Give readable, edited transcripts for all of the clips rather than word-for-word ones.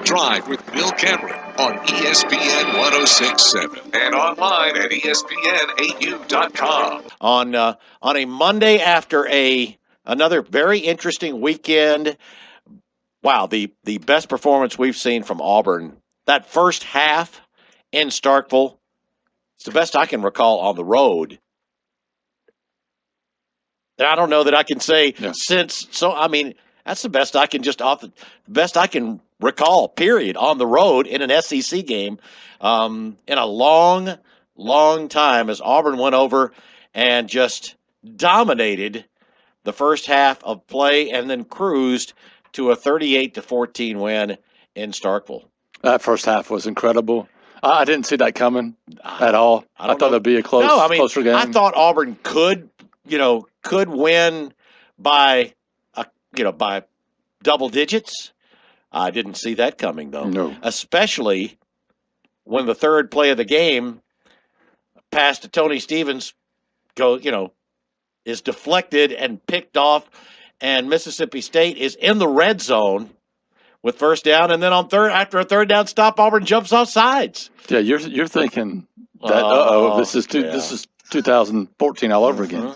Drive with Bill Cameron on ESPN 106.7 and online at ESPNAU.com. On a Monday after another very interesting weekend. Wow, the best performance we've seen from Auburn. That first half in Starkville, it's the best I can recall on the road. And I don't know that I can say since. So I mean, that's the best I can best I can recall. Period. On the road in an SEC game, in a long, long time, as Auburn went over and just dominated the first half of play and then cruised to a 38-14 win in Starkville. That first half was incredible. I didn't see that coming at all. I thought it'd be a closer game. I thought Auburn could win by double digits. I didn't see that coming though. No. Especially when the third play of the game pass to Tony Stevens is deflected and picked off, and Mississippi State is in the red zone with first down, and then after a third down stop, Auburn jumps off sides. Yeah, you're thinking that this is 2014 all over again.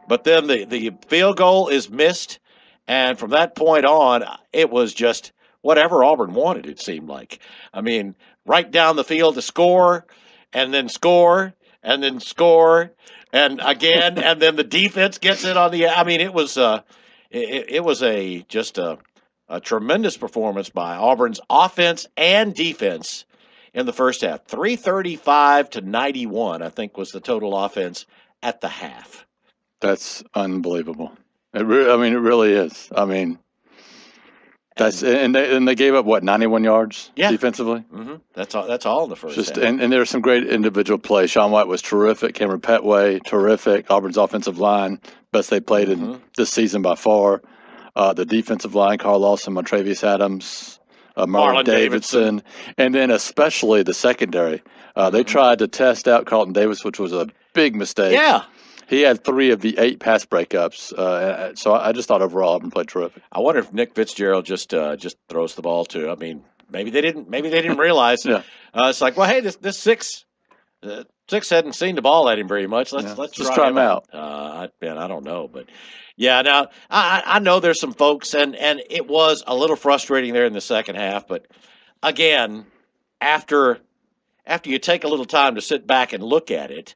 But then the field goal is missed, and from that point on, it was just whatever Auburn wanted, it seemed like. I mean, right down the field to score, and then score, and then score, and again, and then the defense gets it on the. I mean, it was a tremendous performance by Auburn's offense and defense in the first half. 335-91, I think, was the total offense at the half. That's unbelievable. It really is. I mean, and they gave up 91 yards defensively. Mm-hmm. That's all in the first half. And there were some great individual plays. Shaun White was terrific. Cameron Petway, terrific. Auburn's offensive line, best they played in this season by far. The defensive line, Carl Lawson, Montravius Adams, Marlon Davidson, and then especially the secondary. They tried to test out Carlton Davis, which was a big mistake. Yeah. He had 3 of the 8 pass breakups, so I just thought overall Auburn played terrific. I wonder if Nick Fitzgerald just throws the ball too. I mean, maybe they didn't realize. Yeah. It's like, well, hey, this six hadn't seen the ball at him very much. Let's just try him out. I don't know, but yeah. Now I know there's some folks, and it was a little frustrating there in the second half. But again, after you take a little time to sit back and look at it.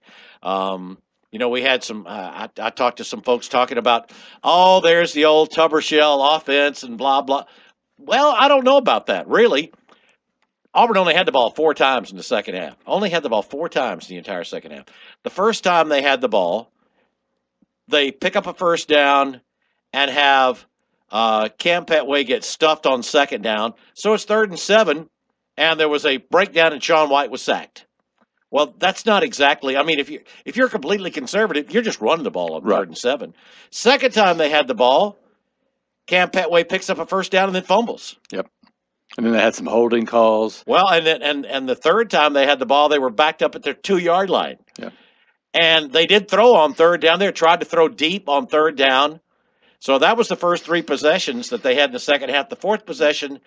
We had some. I talked to some folks talking about, there's the old Tubber Shell offense and blah blah. Well, I don't know about that really. Auburn only had the ball 4 times in the second half. Only had the ball 4 times in the entire second half. The first time they had the ball, they pick up a first down and have Cam Petway get stuffed on second down. So it's 3rd and 7, and there was a breakdown and Shaun White was sacked. Well, that's not exactly. I mean, if you're completely conservative, you're just running the ball on 3rd and 7. Second time they had the ball, Cam Petway picks up a first down and then fumbles. Yep. And then they had some holding calls. Well, and the third time they had the ball, they were backed up at their 2-yard line. Yeah. And they did throw on 3rd down. They tried to throw deep on 3rd down. So that was the first 3 possessions that they had in the second half. The 4th possession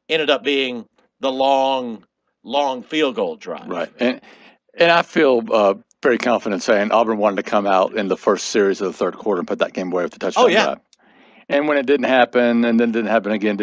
ended up being the long field goal drive. Right. And I feel very confident saying Auburn wanted to come out in the first series of the third quarter and put that game away with the touchdown drive. And when it didn't happen, and then didn't happen again,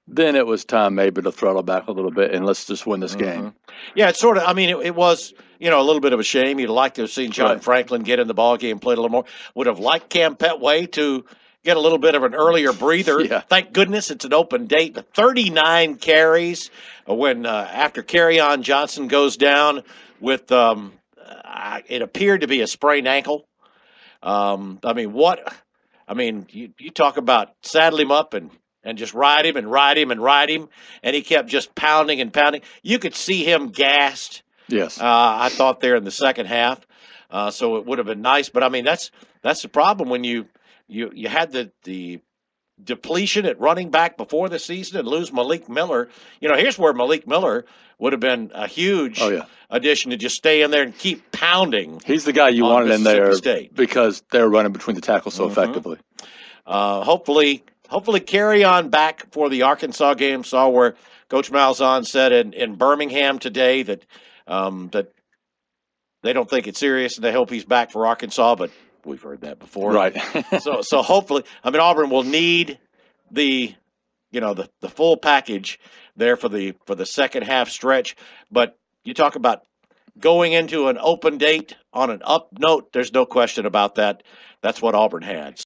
then it was time maybe to throttle back a little bit and let's just win this game. Yeah, it's sort of. I mean, it was a little bit of a shame. You'd like to have seen John Franklin get in the ball game, played a little more. Would have liked Cam Petway to get a little bit of an earlier breather. Yeah. Thank goodness it's an open date. But 39 carries when after Kerryon Johnson goes down with it appeared to be a sprained ankle. You talk about saddle him up and just ride him, and he kept just pounding and pounding. You could see him gassed. Yes. I thought there in the second half. So it would have been nice, but I mean that's the problem when you had the depletion at running back before the season and lose Malik Miller. Here's where Malik Miller would have been a huge addition to just stay in there and keep pounding. He's the guy you wanted in there because they're running between the tackles so effectively. Hopefully hopefully carry on back for the Arkansas game. Saw where Coach Malzahn said in Birmingham today that that they don't think it's serious and they hope he's back for Arkansas, but we've heard that before. Right. So hopefully, I mean, Auburn will need the full package there for the second half stretch. But you talk about going into an open date on an up note, there's no question about that. That's what Auburn had.